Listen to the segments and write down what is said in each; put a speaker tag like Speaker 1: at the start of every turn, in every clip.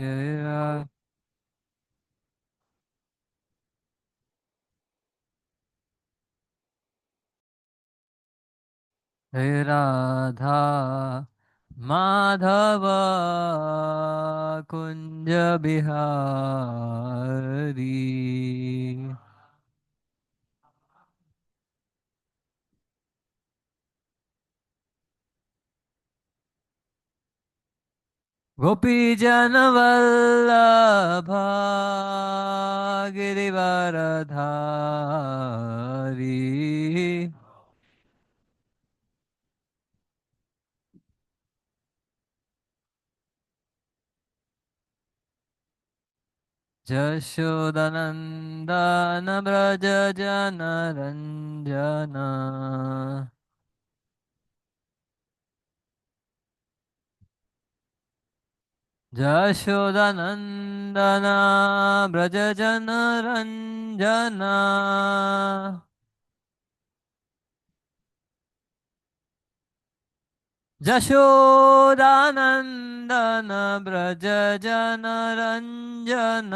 Speaker 1: रा- हे राधा माधव कुंज बिहारी। गोपी जन वल्लभ गिरिवरधारी। जशोदनन्दन व्रज जन रञ्जन। जशोदनन्दन व्रज जन रञ्जन। जशोदानन्दन व्रज जन रञ्जन।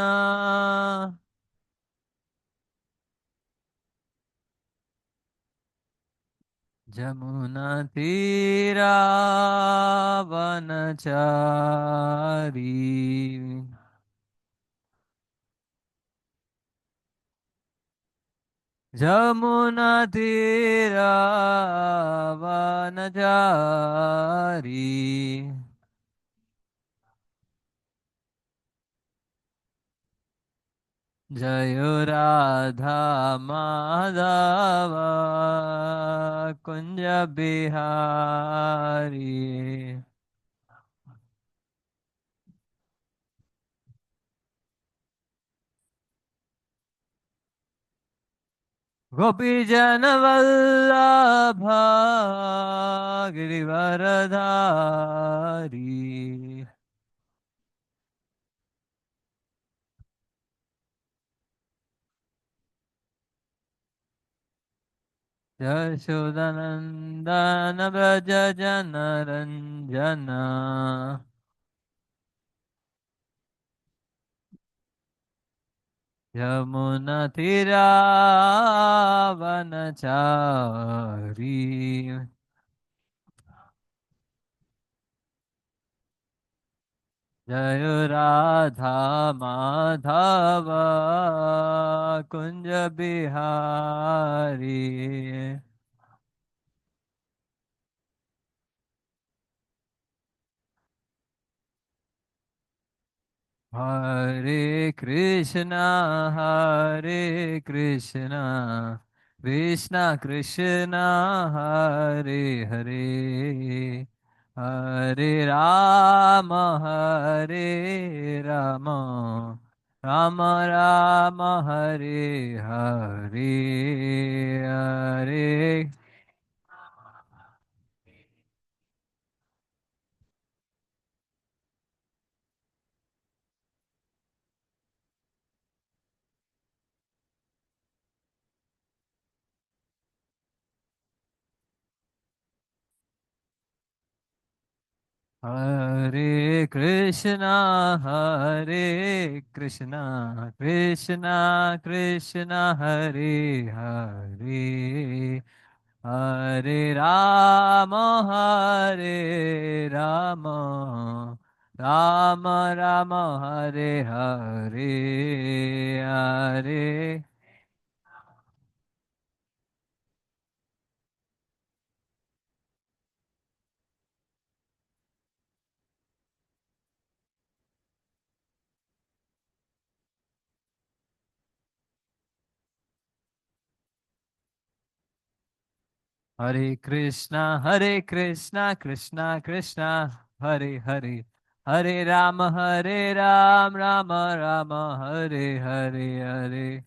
Speaker 1: जमुनातीरावनचारी। जमुनातीरावनचारी। जय राधा माधव कुंज बिहारी। गोपी जन वल्लभ गिरिवरधारी। यशोदनन्दन व्रज जन रञ्जन। यमुनतिरावनचारी। जय राधा माधव कुंज बिहारी। हरे कृष्णा कृष्णा कृष्णा हरे हरे। हरे राम राम राम हरे हरे। हरे हरे कृष्णा कृष्णा कृष्णा हरे हरे। हरे राम राम राम हरे हरे। हरे हरे कृष्णा कृष्णा कृष्णा हरे हरे। हरे राम राम राम हरे हरे।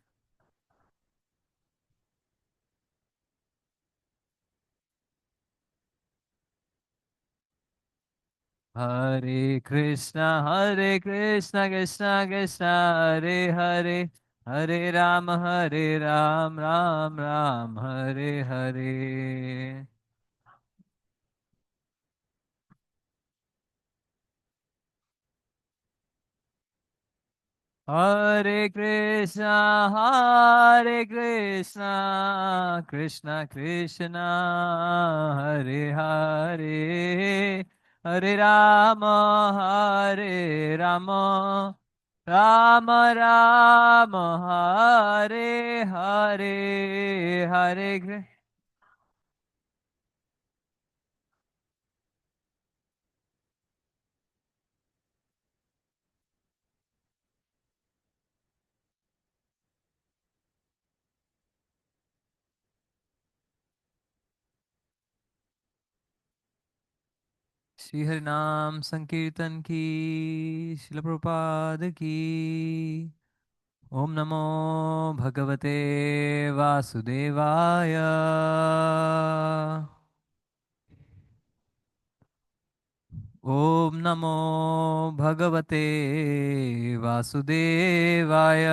Speaker 1: हरे हरे कृष्णा कृष्णा कृष्णा हरे हरे। हरे Ram Ram Ram Hare Hare. Hare Krishna, Hare Krishna, Krishna Krishna, Hare Hare, Hare Rama, Hare Rama, Rama Rama, Hare Hare, Hare Krishna. Shri Hari नाम संकीर्तन की, शिल प्रभुपाद की। ओम नमो भगवते वासुदेवाय। ओम नमो भगवते वासुदेवाय।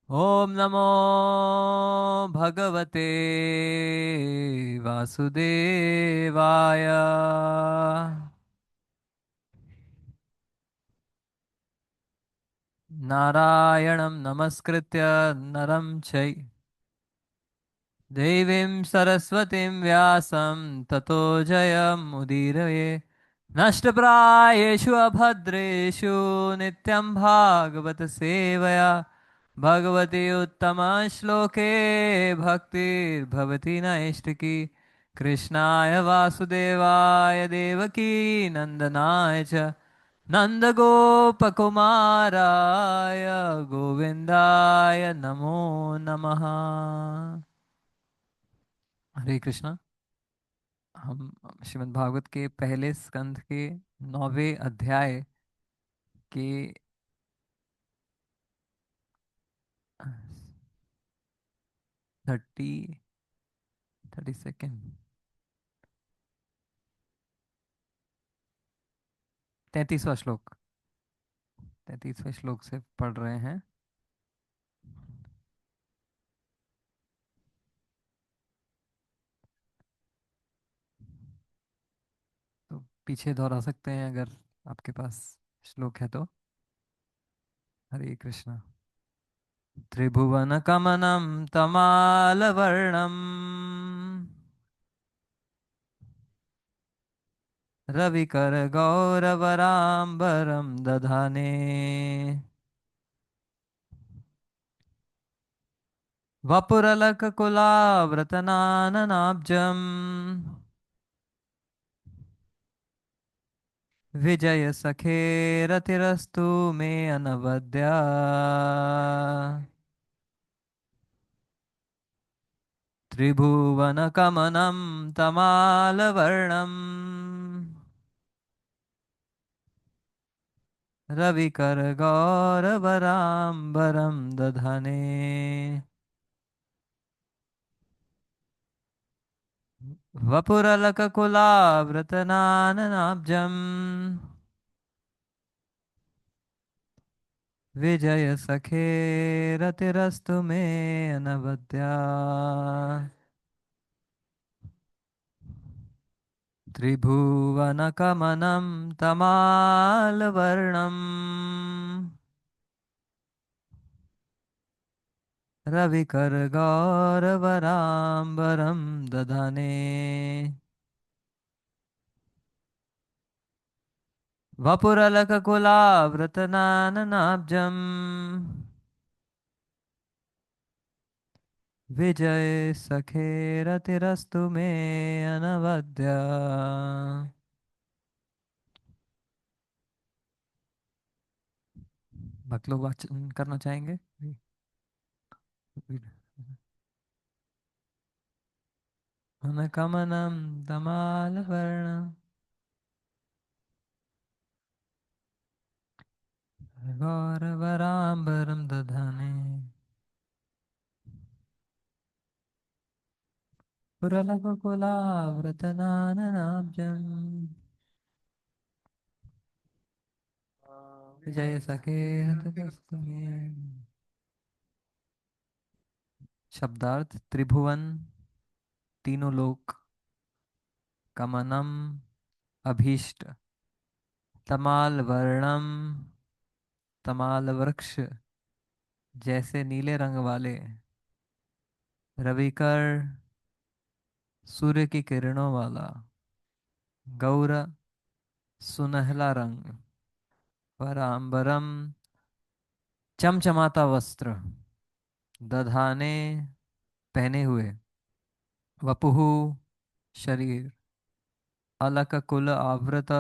Speaker 1: ओम नमो भगवते वासुदेवाय। नारायणं नमस्कृत्य नरं चै देवीं सरस्वतीं व्यासं ततो जयमुदीरये। नष्टप्रायेषु अभद्रेषु नित्यं भागवत सेवया भगवति उत्तमश्लोके भक्तिर्भवति नैष्टिकी। कृष्णाय वासुदेवाय देवकी नन्दनाय च नन्दगोपकुमाराय गोविन्दाय नमो नमः। हरे कृष्णा। हम श्रीमद् भागवत के पहले स्कंध के 9वें अध्याय के 32nd 33वां श्लोक, 33वें श्लोक से पढ़ रहे हैं। तो पीछे दोहरा सकते हैं अगर आपके पास श्लोक है तो। हरे कृष्णा। त्रिभुवन कमनम तमालवर्णम रविकर गौरवराम्बरं दधाने वपुरलककुलाव्रतनाननाब्जम् विजय सखेरतिरस्तु मे अनवद्या। त्रिभुवनकमनं तमालवर्णम् रविकरगौरवराम्बरं दधने वपुरलककुलाव्रतनाननाब्जम् विजय सखेरतिरस्तु मे अनवद्या। त्रिभुवनकमनं तमालवर्णम् रविकरगौरवराम्बरं दधने वपुरलककुलाव्रतनाननाब्जम् विजय सखेरतिरस्तु मे अनवद्या। भक्त लोग वाचन करना चाहेंगे? कमनम तमालवर्ण गौरवराम्बरं दधाने पुरलकुलाव्रतनाननाब्जम् विजय सखे हतस्तु मे। शब्दार्थ: त्रिभुवन, तीनों लोक, कमनम, अभीष्ट, तमाल वर्णम, तमाल वृक्ष जैसे नीले रंग वाले, रविकर सूर्य की किरणों वाला, गौर सुनहला रंग, परांबरम चमचमाता वस्त्र, दधाने पहने हुए, वपुहु शरीर, अलक कुल आवृत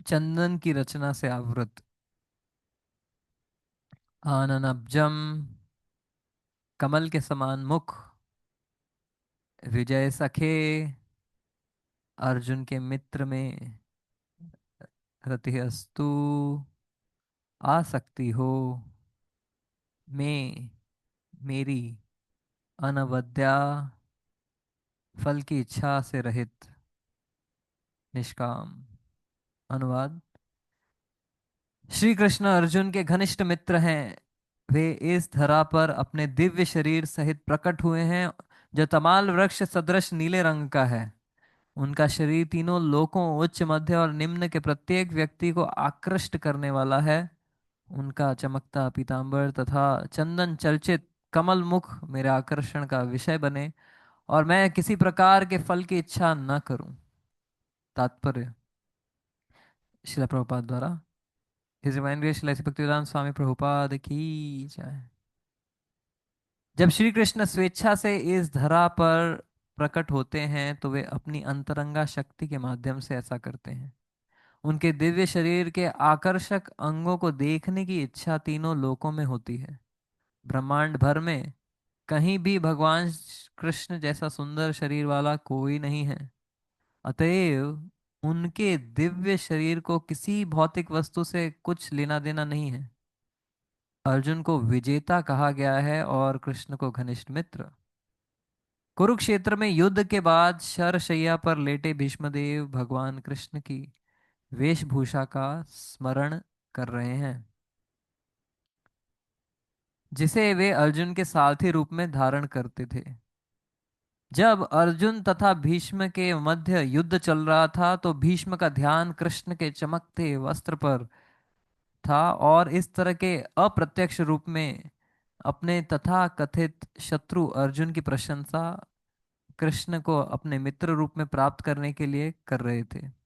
Speaker 1: चंदन की रचना से आवृत, आननब्जम कमल के समान मुख, विजय सखे अर्जुन के मित्र में रति अस्तु आ सकती हो, मैं मेरी अनवद्या फल की इच्छा से रहित, निष्काम। अनुवाद। श्री कृष्ण अर्जुन के घनिष्ठ मित्र हैं। वे इस धरा पर अपने दिव्य शरीर सहित प्रकट हुए हैं, जो तमाल वृक्ष सदृश नीले रंग का है। उनका शरीर तीनों लोकों, उच्च, मध्य और निम्न के प्रत्येक व्यक्ति को आकृष्ट करने वाला है। उनका चमकता पीतांबर तथा चंदन चर्चित कमल मुख मेरे आकर्षण का विषय बने, और मैं किसी प्रकार के फल की इच्छा न करूं। तात्पर्य। शिला प्रभुपाद द्वारा। हिज रिमाइंडर शिला भक्तिवेदांत स्वामी प्रभुपाद की जय। जब श्री कृष्ण स्वेच्छा से इस धरा पर प्रकट होते हैं तो वे अपनी अंतरंगा शक्ति के माध्यम से ऐसा करते हैं। उनके दिव्य शरीर के आकर्षक अंगों को देखने की इच्छा तीनों लोकों में होती है। ब्रह्मांड भर में कहीं भी भगवान कृष्ण जैसा सुंदर शरीर वाला कोई नहीं है। अतएव उनके दिव्य शरीर को किसी भौतिक वस्तु से कुछ लेना देना नहीं है। अर्जुन को विजेता कहा गया है और कृष्ण को घनिष्ठ मित्र। कुरुक्षेत्र में युद्ध के बाद शरशैया पर लेटे भीष्मदेव भगवान कृष्ण की वेशभूषा का स्मरण कर रहे हैं, जिसे वे अर्जुन के सारथी रूप में धारण करते थे। जब अर्जुन तथा भीष्म के मध्य युद्ध चल रहा था तो भीष्म का ध्यान कृष्ण के चमकते वस्त्र पर था, और इस तरह के अप्रत्यक्ष रूप में अपने तथा कथित शत्रु अर्जुन की प्रशंसा कृष्ण को अपने मित्र रूप में प्राप्त करने के लिए कर रहे थे।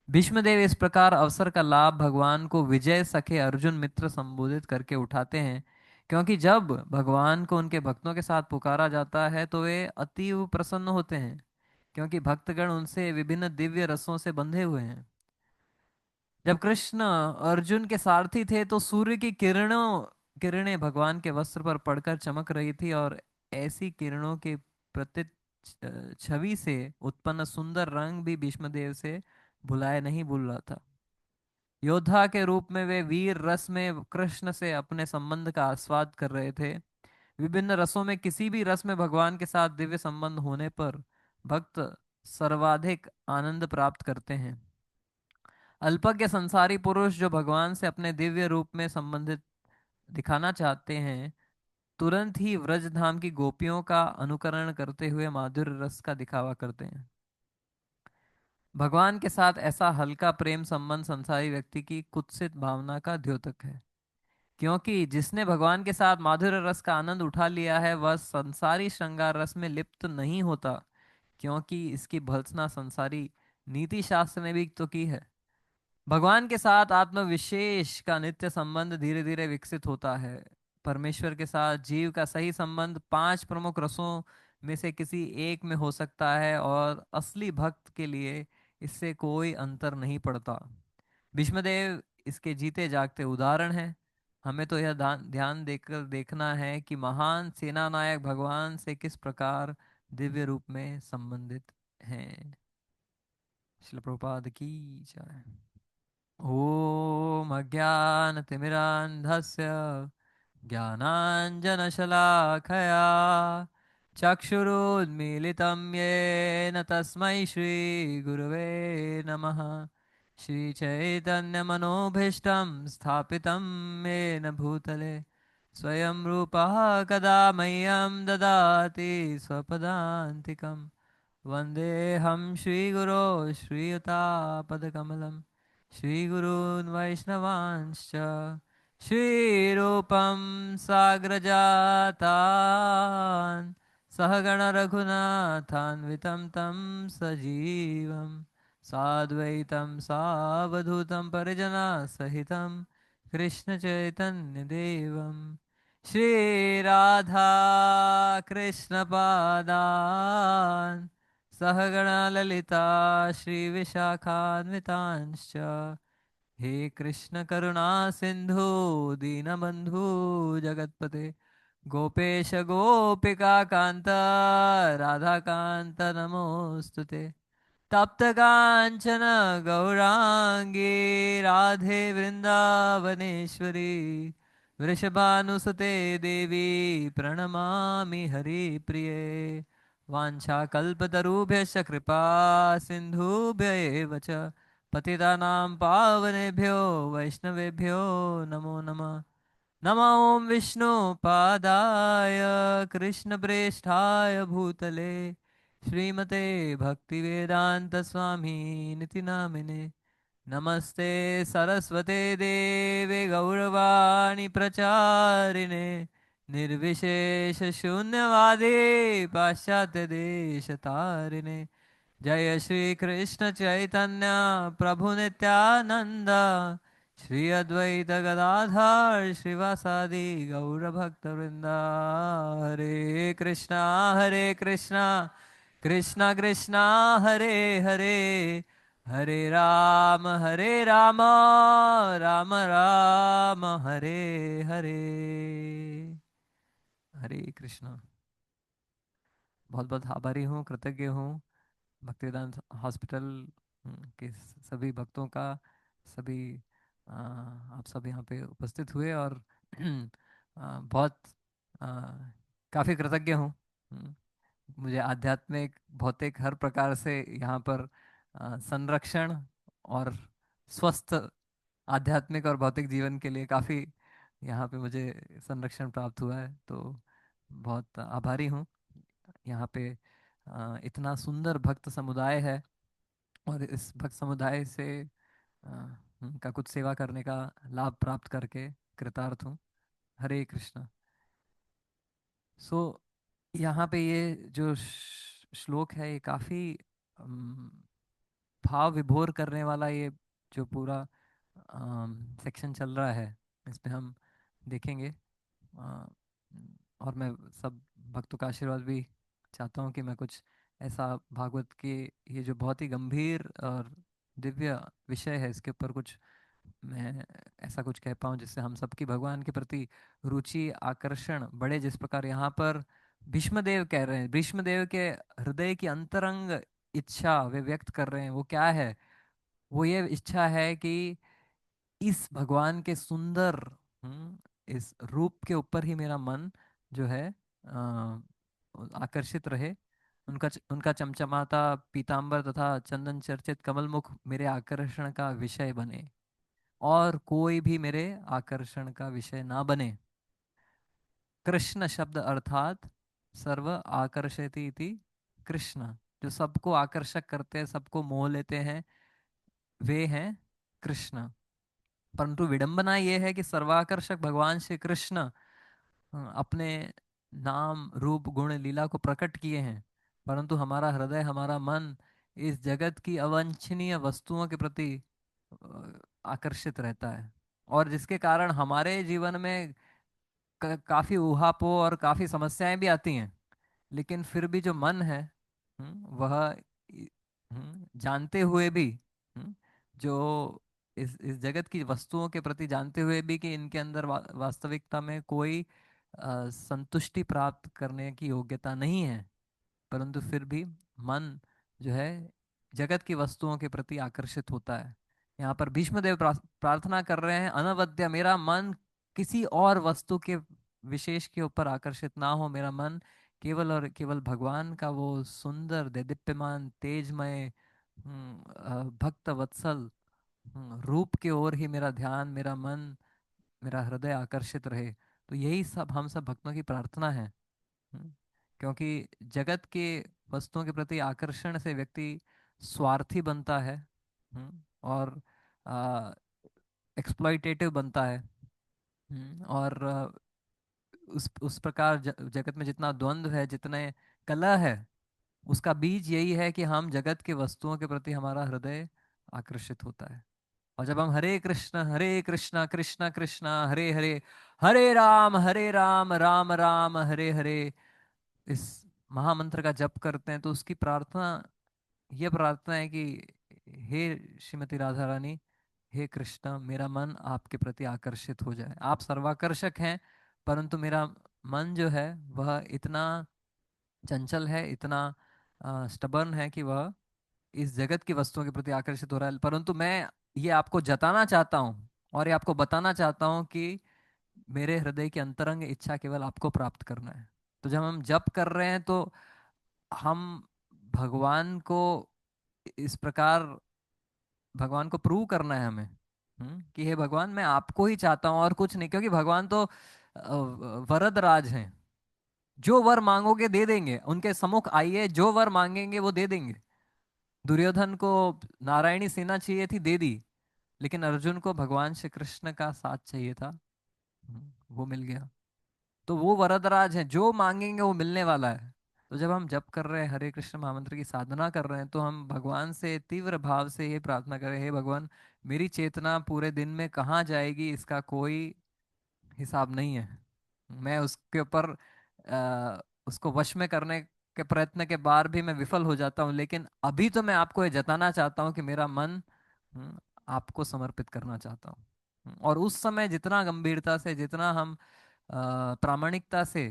Speaker 1: भीष्मदेव इस प्रकार अवसर का लाभ भगवान को विजय सखे अर्जुन मित्र संबोधित करके उठाते हैं, क्योंकि जब भगवान को उनके भक्तों के साथ पुकारा जाता है तो वे अतीव प्रसन्न होते हैं, क्योंकि भक्तगण उनसे विभिन्न दिव्य रसों से बंधे हुए हैं। जब कृष्ण अर्जुन के सारथी थे तो सूर्य की किरणें भगवान के वस्त्र पर पड़कर चमक रही थी, और ऐसी किरणों के प्रति छवि से उत्पन्न सुंदर रंग भी भीष्मदेव से भुलाए नहीं भूल रहा था। योद्धा के रूप में वे वीर रस में कृष्ण से अपने संबंध का आस्वाद कर रहे थे। विभिन्न रसों में किसी भी रस में भगवान के साथ दिव्य संबंध होने पर भक्त सर्वाधिक आनंद प्राप्त करते हैं। अल्पज्ञ संसारी पुरुष जो भगवान से अपने दिव्य रूप में संबंधित दिखाना चाहते हैं, तुरंत ही व्रज धाम की गोपियों का अनुकरण करते हुए माधुर्य रस का दिखावा करते हैं। भगवान के साथ ऐसा हल्का प्रेम संबंध संसारी व्यक्ति की कुत्सित भावना का द्योतक है, क्योंकि जिसने भगवान के साथ माधुर्य रस का आनंद उठा लिया है वह संसारी श्रृंगार रस में लिप्त नहीं होता, क्योंकि इसकी भर्त्सना संसारी नीति शास्त्र ने भी तो की है। भगवान के साथ आत्म विशेष का नित्य संबंध धीरे धीरे विकसित होता है। परमेश्वर के साथ जीव का सही संबंध पांच प्रमुख रसों में से किसी एक में हो सकता है, और असली भक्त के लिए इससे कोई अंतर नहीं पड़ता। भीष्मदेव इसके जीते जागते उदाहरण हैं। हमें तो यह ध्यान देकर देखना है कि महान सेनानायक भगवान से किस प्रकार दिव्य रूप में संबंधित हैं। श्रील प्रभुपाद की जय। ॐ अज्ञानतिमिरान्धस्य ज्ञानाञ्जनशलाखया चक्षुरुन्मीलितं येन तस्मै श्रीगुरवे नमः। श्रीचैतन्यमनोभीष्टं स्थापितं येन भूतले स्वयं रूपः कदा मह्यं ददाति स्वपदान्तिकम्। वन्देऽहं श्रीगुरो श्रीयुतापदकमलं श्रीगुरून् वैष्णवांश्च श्रीरूपं साग्रजातान् सहगणरघुनाथान्वितं तं सजीवं साद्वैतं सावधूतं परिजनसहितं कृष्णचैतन्यदेवं श्रीराधा कृष्णपादान् सहगणा ललिता श्रीविशाखान्वितांश्च हे कृष्ण करुणा सिंधु दीनबंधु जगतपते गोपेश गोपिका कांत राधा कांत नमोस्तुते तप्त कांचन गौरांगी राधे वृंदावनेश्वरी वृषभानुसुते देवी प्रणमामि हरिप्रिये वाञ्छाकल्पतरुभ्यश्च कृपा सिन्धुभ्य एव च पतितानां पावनेभ्यो वैष्णवेभ्यो नमो नमः नमो ॐ विष्णुपादाय कृष्णप्रेष्ठाय भूतले श्रीमते भक्तिवेदान्तस्वामी निति नामिने नमस्ते सरस्वते देवे गौरवाणी प्रचारिणे निर्विशेष शून्यवादी पाश्चात्य देश तारिणे जय श्री कृष्ण चैतन्य प्रभु नित्यानंद श्री अद्वैत गदाधर श्रीवासादि गौर भक्त वृंदा हरे कृष्णा कृष्णा कृष्णा हरे हरे हरे राम राम राम हरे हरे। हरे कृष्णा। बहुत बहुत आभारी हूँ, कृतज्ञ हूँ भक्तिवेदांत हॉस्पिटल के सभी भक्तों का। सभी आप सब यहाँ पे उपस्थित हुए और बहुत आ, काफ़ी कृतज्ञ हूँ। मुझे आध्यात्मिक भौतिक हर प्रकार से यहाँ पर संरक्षण और स्वस्थ आध्यात्मिक और भौतिक जीवन के लिए काफ़ी यहाँ पे मुझे संरक्षण प्राप्त हुआ है, तो बहुत आभारी हूँ। यहाँ पे इतना सुंदर भक्त समुदाय है और इस भक्त समुदाय से का कुछ सेवा करने का लाभ प्राप्त करके कृतार्थ हूँ। हरे कृष्णा। सो यहाँ पे ये जो श्लोक है ये काफी भाव विभोर करने वाला, ये जो पूरा सेक्शन चल रहा है इसमें हम देखेंगे। अ, और मैं सब भक्तों का आशीर्वाद भी चाहता हूँ कि मैं कुछ ऐसा भागवत के ये जो बहुत ही गंभीर और दिव्य विषय है इसके ऊपर कुछ मैं ऐसा कुछ कह पाऊँ जिससे हम सबकी भगवान के प्रति रुचि आकर्षण बढ़े। जिस प्रकार यहाँ पर भीष्मदेव कह रहे हैं, भीष्मदेव के हृदय की अंतरंग इच्छा वे व्यक्त कर रहे हैं, वो क्या है? वो ये इच्छा है कि इस भगवान के सुंदर इस रूप के ऊपर ही मेरा मन जो है आकर्षित रहे। उनका चमचमाता पीतांबर तथा चंदन चर्चित कमल मुख मेरे आकर्षण का विषय बने और कोई भी मेरे आकर्षण का विषय ना बने। कृष्ण शब्द अर्थात सर्व आकर्षयति इति कृष्ण, जो सबको आकर्षक करते हैं, सबको मोह लेते हैं, वे हैं कृष्ण। परंतु विडंबना यह है कि सर्वाकर्षक भगवान श्री कृष्ण अपने नाम रूप गुण लीला को प्रकट किए हैं, परंतु हमारा हृदय हमारा मन इस जगत की अवांछनीय वस्तुओं के प्रति आकर्षित रहता है, और जिसके कारण हमारे जीवन में काफी ऊहापोह और काफी समस्याएं भी आती हैं। लेकिन फिर भी जो मन है वह जानते हुए भी जो इस जगत की वस्तुओं के प्रति जानते हुए भी कि इनके अंदर वास्तविकता में कोई संतुष्टि प्राप्त करने की योग्यता नहीं है, परंतु फिर भी मन जो है जगत की वस्तुओं के प्रति आकर्षित होता है। यहाँ पर भीष्मदेव प्रार्थना कर रहे हैं, अनवद्य मेरा मन किसी और वस्तु के विशेष के ऊपर आकर्षित ना हो, मेरा मन केवल और केवल भगवान का वो सुंदर देदीप्यमान तेजमय भक्त वत्सल रूप के ओर ही मेरा ध्यान, मेरा मन, मेरा हृदय आकर्षित रहे। तो यही सब हम सब भक्तों की प्रार्थना है। हम्म, क्योंकि जगत के वस्तुओं के प्रति आकर्षण से व्यक्ति स्वार्थी बनता है। और एक्सप्लॉइटेटिव बनता है। और उस प्रकार जगत में जितना द्वंद्व है, जितने कलह है, उसका बीज यही है कि हम जगत के वस्तुओं के प्रति हमारा हृदय आकर्षित होता है। और जब हम हरे कृष्णा कृष्णा कृष्णा हरे हरे, हरे राम राम राम हरे हरे, इस महामंत्र का जप करते हैं, तो उसकी प्रार्थना, ये प्रार्थना है कि हे श्रीमती राधा रानी, हे कृष्ण, मेरा मन आपके प्रति आकर्षित हो जाए। आप सर्वाकर्षक हैं, परंतु मेरा मन जो है वह इतना चंचल है, इतना स्टबर्न है कि वह इस जगत की वस्तुओं के प्रति आकर्षित हो रहा है। परंतु मैं ये आपको जताना चाहता हूँ और ये आपको बताना चाहता हूँ कि मेरे हृदय की अंतरंग इच्छा केवल आपको प्राप्त करना है। तो जब हम जप कर रहे हैं तो हम भगवान को इस प्रकार, भगवान को प्रूव करना है हमें, कि हे भगवान, मैं आपको ही चाहता हूँ और कुछ नहीं। क्योंकि भगवान तो वरद राज हैं, जो वर मांगोगे दे देंगे, उनके सम्मुख आइए, जो वर मांगेंगे वो दे देंगे। दुर्योधन को नारायणी सेना चाहिए थी, दे दी, लेकिन अर्जुन को भगवान श्री कृष्ण का साथ चाहिए था। वो मिल गया। तो वो वरदराज है, जो मांगेंगे वो मिलने वाला है। तो जब हम जप कर रहे हैं, हरे कृष्ण महामंत्र की साधना कर रहे हैं, तो हम भगवान से तीव्र भाव से ये प्रार्थना करें, हे भगवान, मेरी चेतना पूरे दिन में कहाँ जाएगी इसका कोई हिसाब नहीं है। मैं उसके ऊपर उसको वश में करने के प्रयत्न के बाद भी मैं विफल हो जाता हूँ, लेकिन अभी तो मैं आपको ये जताना चाहता हूँ कि मेरा मन आपको समर्पित करना चाहता हूँ। और उस समय जितना गंभीरता से, जितना हम प्रामाणिकता से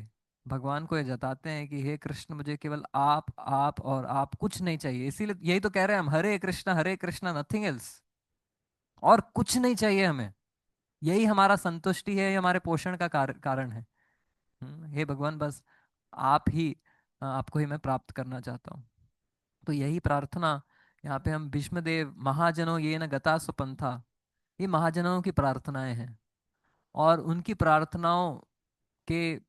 Speaker 1: भगवान को ये जताते हैं कि हे कृष्ण, मुझे केवल आप और आप, कुछ नहीं चाहिए। इसीलिए यही तो कह रहे हैं हम, हरे कृष्णा नथिंग एल्स, और कुछ नहीं चाहिए हमें। यही हमारा संतुष्टि है, ये हमारे पोषण का कारण है। हे भगवान, बस आप ही, आपको ही मैं प्राप्त करना चाहता हूँ। तो यही प्रार्थना यहाँ पे हम, भीष्मदेव महाजनों ये न गता सुपंथा, ये महाजनों की प्रार्थनाएं हैं। और उनकी प्रार्थनाओं के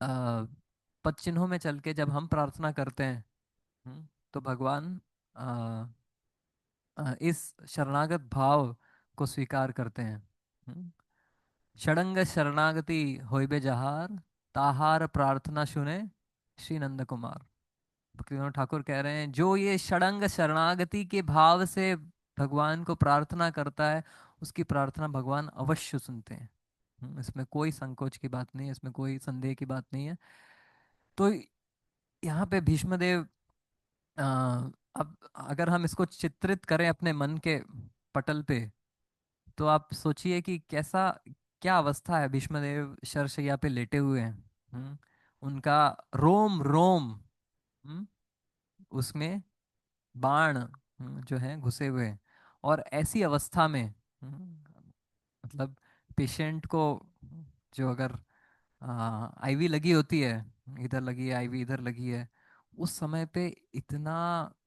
Speaker 1: पद चिन्हों में चल के जब हम प्रार्थना करते हैं, तो भगवान अ, इस शरणागत भाव को स्वीकार करते हैं। षडंग शरणागति होइबे जहार, ताहार प्रार्थना सुने श्री नंद कुमार। भक्तिविनोद ठाकुर कह रहे हैं, जो ये षडंग शरणागति के भाव से भगवान को प्रार्थना करता है, उसकी प्रार्थना भगवान अवश्य सुनते हैं। इसमें कोई संकोच की बात नहीं है, इसमें कोई संदेह की बात नहीं है। तो यहाँ पे भीष्मदेव, अ, अब अगर हम इसको चित्रित करें अपने मन के पटल पे, तो आप सोचिए कि कैसा, क्या अवस्था है। भीष्मदेव शरशैया पे लेटे हुए हैं। उनका रोम रोम, हम्म, उसमें बाण जो है घुसे हुए हैं। और ऐसी अवस्था में, मतलब पेशेंट को, जो अगर आईवी लगी होती है, इधर लगी है आईवी, इधर लगी है, उस समय पे इतना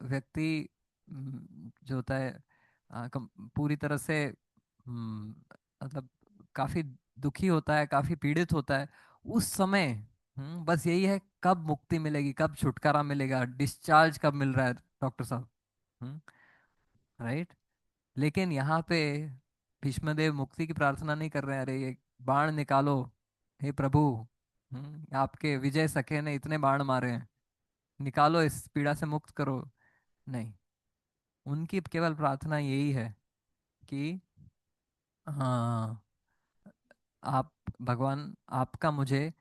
Speaker 1: व्यक्ति जो होता है, पूरी तरह से मतलब काफी दुखी होता है, काफी पीड़ित होता है। उस समय बस यही है, कब मुक्ति मिलेगी, कब छुटकारा मिलेगा, डिस्चार्ज कब मिल रहा है डॉक्टर साहब। राइट। लेकिन यहाँ पे भीष्मदेव मुक्ति की प्रार्थना नहीं कर रहे हैं, अरे ये बाण निकालो, हे प्रभु, आपके विजय सखे ने इतने बाण मारे हैं, निकालो, इस पीड़ा से मुक्त करो। नहीं, उनकी केवल प्रार्थना यही है कि हाँ, आप भगवान, आपका मुझे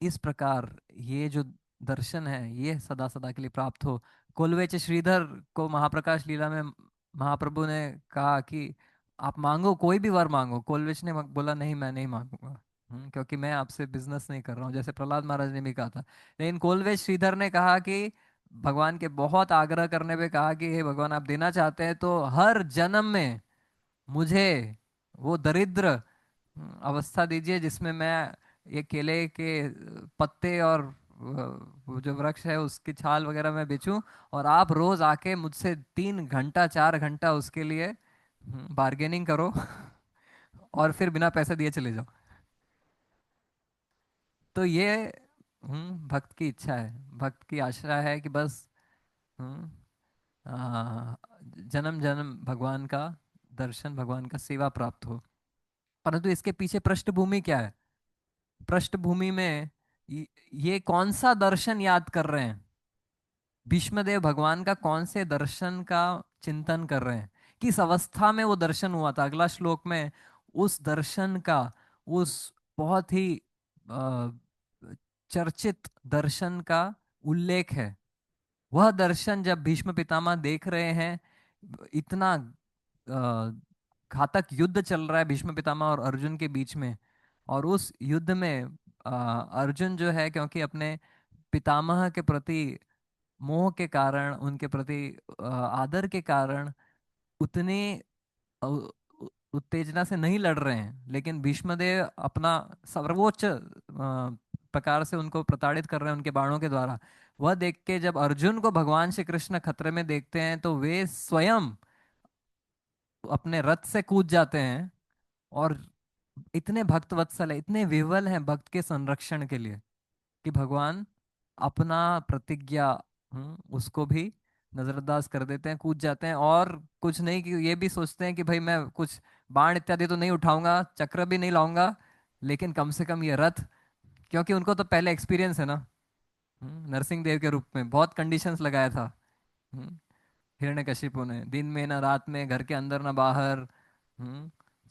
Speaker 1: इस प्रकार ये जो दर्शन है ये सदा सदा के लिए प्राप्त हो। कोलवेच श्रीधर को महाप्रकाश लीला में महाप्रभु ने कहा कि आप मांगो, कोई भी वर मांगो। कोलवेच ने बोला, नहीं, मैं नहीं मांगूंगा, क्योंकि मैं आपसे बिजनेस नहीं कर रहा हूँ, जैसे प्रहलाद महाराज ने भी कहा था। लेकिन कोलवेच श्रीधर ने कहा कि भगवान के बहुत आग्रह करने पे कहा कि हे भगवान, आप देना चाहते हैं तो हर जन्म में मुझे वो दरिद्र अवस्था दीजिए जिसमें मैं ये केले के पत्ते और वो जो वृक्ष है उसकी छाल वगैरह मैं बेचूं, और आप रोज आके मुझसे 3 घंटा 4 घंटा उसके लिए बार्गेनिंग करो और फिर बिना पैसे दिए चले जाओ। तो ये भक्त की इच्छा है, भक्त की आशा है कि बस हम्म आ, जन्म जन्म भगवान का दर्शन, भगवान का सेवा प्राप्त हो। परंतु इसके पीछे पृष्ठभूमि क्या है? पृष्ठभूमि में ये ये कौन सा दर्शन याद कर रहे हैं? भीष्मदेव भगवान का कौन से दर्शन का चिंतन कर रहे हैं? किस अवस्था में वो दर्शन हुआ था? अगला श्लोक में उस दर्शन का, उस बहुत ही अ, चर्चित दर्शन का उल्लेख है। वह दर्शन जब भीष्म पितामह देख रहे हैं, इतना घातक युद्ध चल रहा है भीष्म पितामह और अर्जुन के बीच में, और उस युद्ध में अर्जुन जो है, क्योंकि अपने पितामह के प्रति मोह के कारण, उनके प्रति आदर के कारण उतने उत्तेजना से नहीं लड़ रहे हैं, लेकिन भीष्मदेव अपना सर्वोच्च प्रकार से उनको प्रताड़ित कर रहे हैं उनके बाणों के द्वारा। वह देख के जब अर्जुन को भगवान श्री कृष्ण खतरे में देखते हैं, तो वे स्वयं अपने रथ से कूद जाते हैं, और इतने भक्त वत्सल है, इतने विवल हैं भक्त के संरक्षण के लिए, कि भगवान अपना प्रतिज्ञा उसको भी नजरअंदाज कर देते हैं, कूद जाते हैं। और कुछ नहीं, कि ये भी सोचते हैं कि भाई मैं कुछ बाण इत्यादि तो नहीं उठाऊंगा, चक्र भी नहीं लाऊंगा, लेकिन कम से कम ये रथ, क्योंकि उनको तो पहले एक्सपीरियंस है ना। नरसिंह देव के रूप में बहुत कंडीशंस लगाया था हिरण्यकशिपु ने, दिन में ना रात में, घर के अंदर ना बाहर।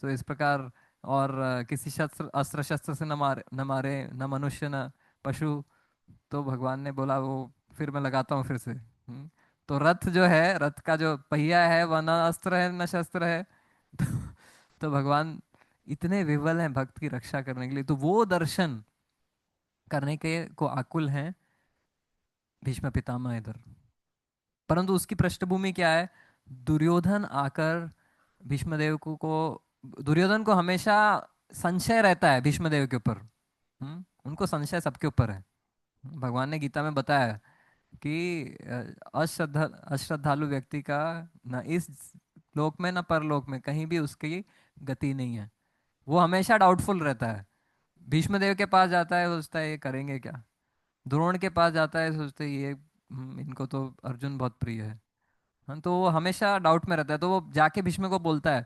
Speaker 1: तो इस प्रकार, और किसी शस्त्र अस्त्र शस्त्र से न मारे न मनुष्य न पशु। तो भगवान ने बोला वो फिर मैं लगाता हूँ फिर से। तो रथ जो है, रथ का जो पहिया है वह न अस्त्र है न शस्त्र है। तो, तो भगवान इतने विवल हैं भक्त की रक्षा करने के लिए, तो वो दर्शन करने के को आकुल हैं भीष्म पितामह इधर। परंतु उसकी पृष्ठभूमि क्या है? दुर्योधन आकर भीष्मदेव को दुर्योधन को हमेशा संशय रहता है भीष्मदेव के ऊपर। उनको संशय सबके ऊपर है। भगवान ने गीता में बताया कि अश्रद्धालु व्यक्ति का न इस लोक में न परलोक में कहीं भी उसकी गति नहीं है। वो हमेशा डाउटफुल रहता है। भीष्मदेव के पास जाता है, सोचता है ये करेंगे क्या। द्रोण के पास जाता है, सोचते हैं ये इनको तो अर्जुन बहुत प्रिय है। हाँ, तो वो हमेशा डाउट में रहता है। तो वो जाके भीष्म को बोलता है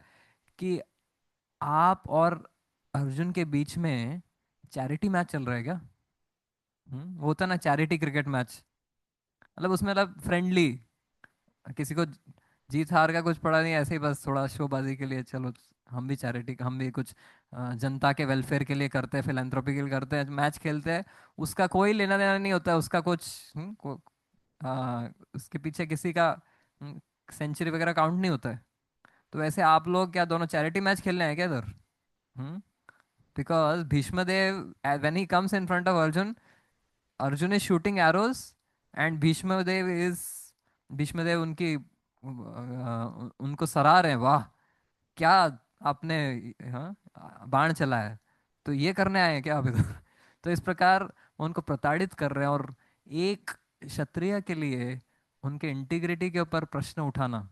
Speaker 1: कि आप और अर्जुन के बीच में चैरिटी मैच चल रहा है क्या? वो होता है ना चैरिटी क्रिकेट मैच, मतलब उसमें मतलब फ्रेंडली, किसी को जीत हार का कुछ पड़ा नहीं, ऐसे ही बस थोड़ा शोबाजी के लिए, चलो हम भी चैरिटी, हम भी कुछ जनता के वेलफेयर के लिए करते हैं, फिलेंथ्रोपी के लिए करते हैं, मैच खेलते हैं। उसका कोई लेना देना नहीं होता है, उसका कुछ उसके पीछे किसी का सेंचुरी वगैरह काउंट नहीं होता है। तो वैसे आप लोग क्या दोनों चैरिटी मैच खेलने हैं क्या इधर? Because Bhishmadev when he comes in front of Arjun, Arjun is shooting arrows, and Bhishmadev उनकी उनको सराह रहे हैं, वाह क्या आपने, हाँ, बाण चला है, तो ये करने आए हैं क्या आप इधर? तो इस प्रकार वो उनको प्रताड़ित कर रहे हैं। और एक क्षत्रिय के लिए उनके इंटीग्रिटी के ऊपर प्रश्न उठाना,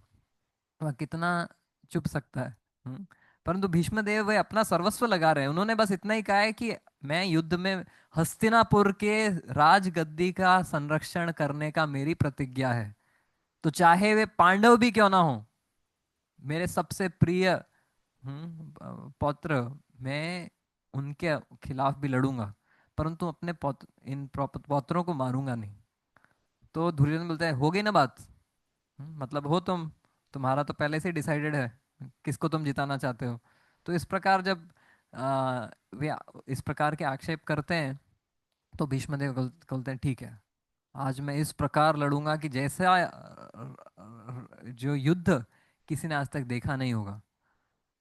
Speaker 1: वह कितना चुप सकता है? हम्म? परंतु भीष्मदेव वे अपना सर्वस्व लगा रहे हैं। उन्होंने बस इतना ही कहा है कि मैं युद्ध में हस्तिनापुर के राजगद्दी का संरक्षण करने का मेरी प्रतिज्ञा है। तो चाहे वे पांडव भी क्यों ना हो, मेरे सबसे प्रिय पौत्र, मैं उनके खिलाफ भी लड़ूंगा, परंतु अपने पौत्रों को मारूंगा नहीं। तो दुर्योधन बोलता है हो गई ना बात। मतलब हो तुम, तुम्हारा तो पहले से डिसाइडेड है किसको तुम जिताना चाहते हो। तो इस प्रकार जब वे इस प्रकार के आक्षेप करते हैं, तो भीष्मदेव बोलते हैं ठीक है, आज मैं इस प्रकार लड़ूंगा कि जैसा जो युद्ध किसी ने आज तक देखा नहीं होगा।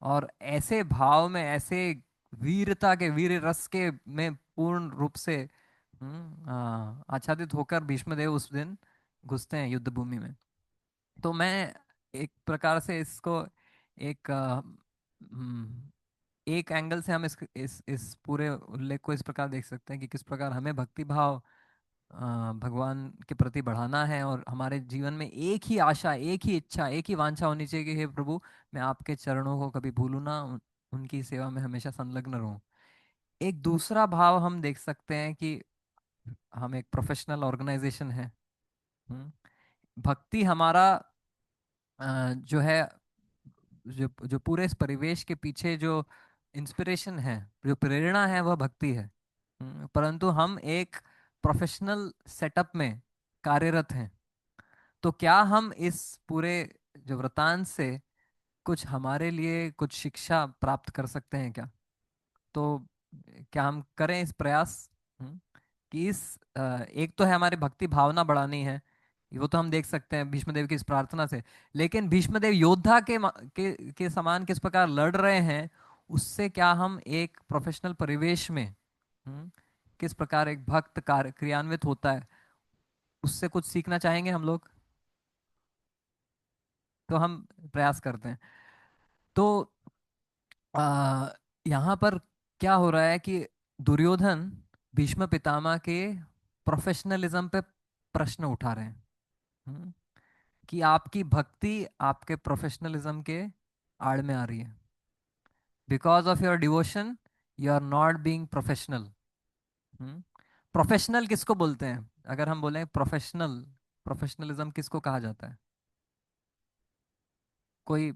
Speaker 1: और ऐसे भाव में, ऐसे वीरता के, वीर रस के में पूर्ण रूप से आच्छादित होकर भीष्मदेव उस दिन घुसते हैं युद्ध भूमि में। तो मैं एक प्रकार से इसको एक एक एंगल से हम इस पूरे उल्लेख को इस प्रकार देख सकते हैं कि किस प्रकार हमें भक्ति भाव भगवान के प्रति बढ़ाना है, और हमारे जीवन में एक ही आशा, एक ही इच्छा, एक ही वांछा होनी चाहिए कि हे प्रभु, मैं आपके चरणों को कभी भूलूं ना, उनकी सेवा में हमेशा संलग्न रहूं। एक दूसरा भाव हम देख सकते हैं कि हम एक प्रोफेशनल ऑर्गेनाइजेशन है। हम्म, भक्ति हमारा जो है, जो जो पूरे इस परिवेश के पीछे जो इंस्पिरेशन है, जो प्रेरणा है, वह भक्ति है। परंतु हम एक प्रोफेशनल सेटअप में कार्यरत हैं। तो क्या हम इस पूरे जो वृतांत से कुछ हमारे लिए कुछ शिक्षा प्राप्त कर सकते हैं क्या? तो क्या हम करें इस प्रयास? हम्म, कि एक तो है हमारी भक्ति भावना बढ़ानी है, वो तो हम देख सकते हैं भीष्मदेव की इस प्रार्थना से। लेकिन भीष्मदेव योद्धा के समान किस प्रकार लड़ रहे हैं, उससे क्या हम एक प्रोफेशनल परिवेश में किस प्रकार एक भक्त कार्य क्रियान्वित होता है, उससे कुछ सीखना चाहेंगे हम लोग। तो हम प्रयास करते हैं। तो आ, यहाँ पर क्या हो रहा है कि दुर्योधन भीष्म पितामह के प्रोफेशनलिज्म पे प्रश्न उठा रहे हैं। हम्म, कि आपकी भक्ति आपके प्रोफेशनलिज्म के आड़ में आ रही है। Because of your devotion you are not being professional. Professional किसको बोलते हैं? अगर हम बोलें प्रोफेशनल, प्रोफेशनलिज्म किसको कहा जाता है? कोई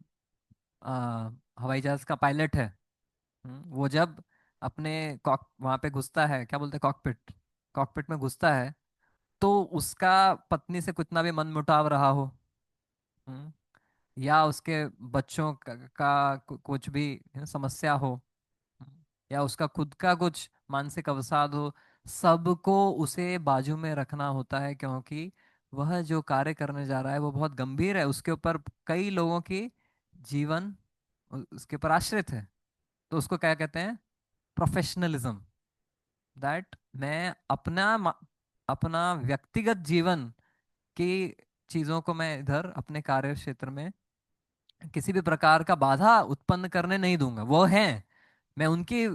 Speaker 1: हवाई जहाज का पायलट है। वो जब अपने कॉक वहां पे घुसता है, क्या बोलते हैं, कॉकपिट, कॉकपिट में घुसता है, तो उसका पत्नी से कितना भी मनमुटाव रहा हो, हम्म, या उसके बच्चों कुछ भी समस्या हो, या उसका खुद का कुछ मानसिक अवसाद हो, सबको उसे बाजू में रखना होता है, क्योंकि वह जो कार्य करने जा रहा है वो बहुत गंभीर है, उसके ऊपर कई लोगों की जीवन उसके ऊपर आश्रित है। तो उसको क्या कहते हैं? प्रोफेशनलिज्म। दैट मैं अपना व्यक्तिगत जीवन की चीजों को मैं इधर अपने कार्य क्षेत्र में किसी भी प्रकार का बाधा उत्पन्न करने नहीं दूंगा। वो है, मैं उनकी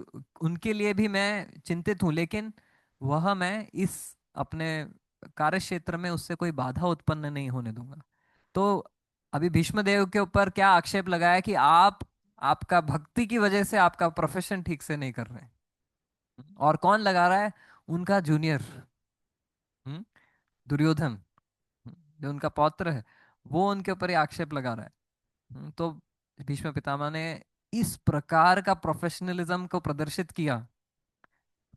Speaker 1: उनके लिए भी मैं चिंतित हूं, लेकिन वह मैं इस अपने कार्य क्षेत्र में उससे कोई बाधा उत्पन्न नहीं होने दूंगा। तो अभी भीष्म देव के ऊपर क्या आक्षेप लगाया कि आप आपका भक्ति की वजह से आपका प्रोफेशन ठीक से नहीं कर रहे हैं। और कौन लगा रहा है? उनका जूनियर, दुर्योधन, जो उनका पौत्र है, वो उनके ऊपर ही आक्षेप लगा रहा है। तो भीष्म पितामह ने इस प्रकार का प्रोफेशनलिज्म को प्रदर्शित किया